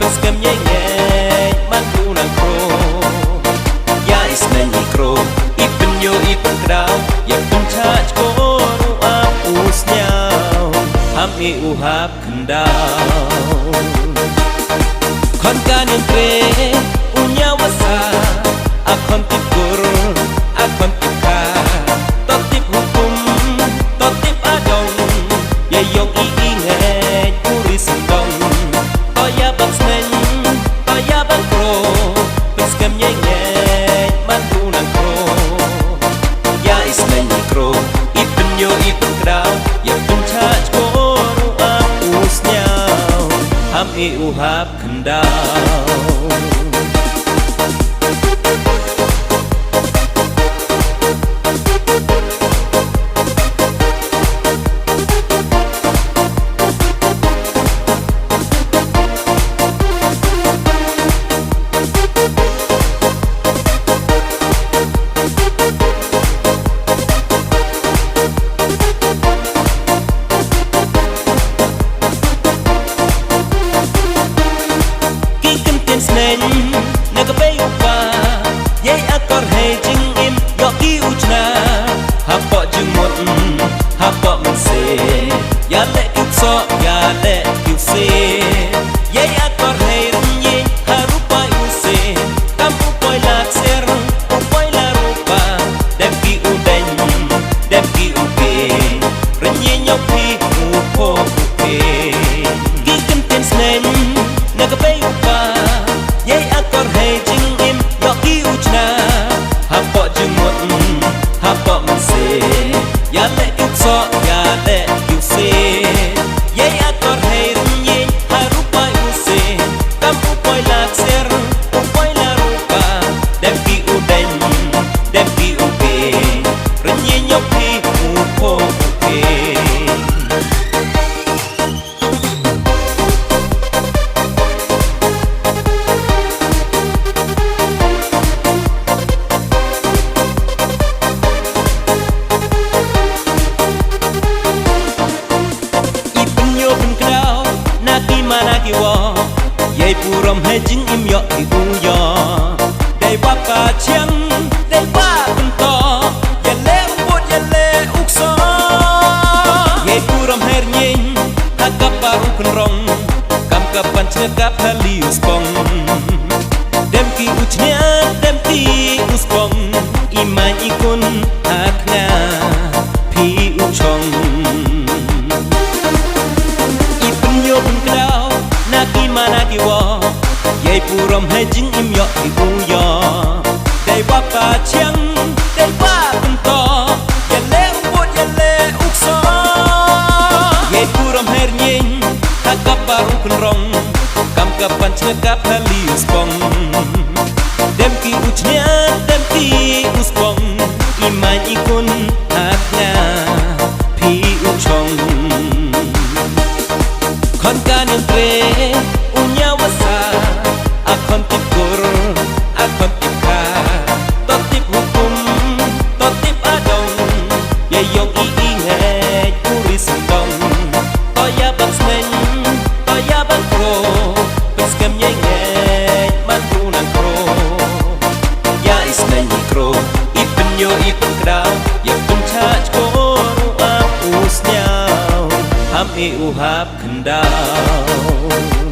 Peskem nyenge mantu nang pro ya isnen mikro ipen yo ipen krau ya pencaj koru usnyau hami uhap kendau kon kanin tre unya wasa akon tikur akon tika totip hukum totip adong ya yong inge puri sendong toya bang snen toya bang pro peskem nyenge mantu nang pro ya isnen mikro ipen yo ipen krau ya pencaj koru usnyau hami uhap kendau nagabe upa yei akor hei jing im yoki uchna hapo jumot hapo mense ya le kipso ya le kipse yei akor hei runye harupa use kamu poi lakser poi la rupa dem ki udeng dem ki uke runye nyopi upo uke gikem ten snen nagabe upa yei akor hei jing im yoki uchna hapo jumot hapo mense ya le kipso ya le kipse yei akor hei runye harupa use kamu poi lakser poi la rupa dem ki udeng dem ki uke runye nyopi upo uke manaki wo yei purom hei jing im yo ki u yo dei wa ka chiang dei wa kun to ya le ubot ya le ukso yei purom her nyin ha ka paru kun rong kam ka pan che ka phali uspong dem ki uchnya dem ki uspong imai ikun hakna phi uchong manaki wo yei purom hei jing im yo ki u yo dei wa ka chiang dei wa kun to ya le ubot ya le ukso yei purom her nyin ha ka paru kun rong kam ka pan che ka phali uspong dem ki uchnya dem ki uspong imai ikun hakna phi uchong kon kanin tre unya wasa akon tikur akon tika totip hukum totip adong ya yong inge puri sendong toya bang snen toya bang pro peskem nyenge mantu nang pro ya isnen mikro ipen yo ipen krau ya pencaj koru usnyau hami uhap kendau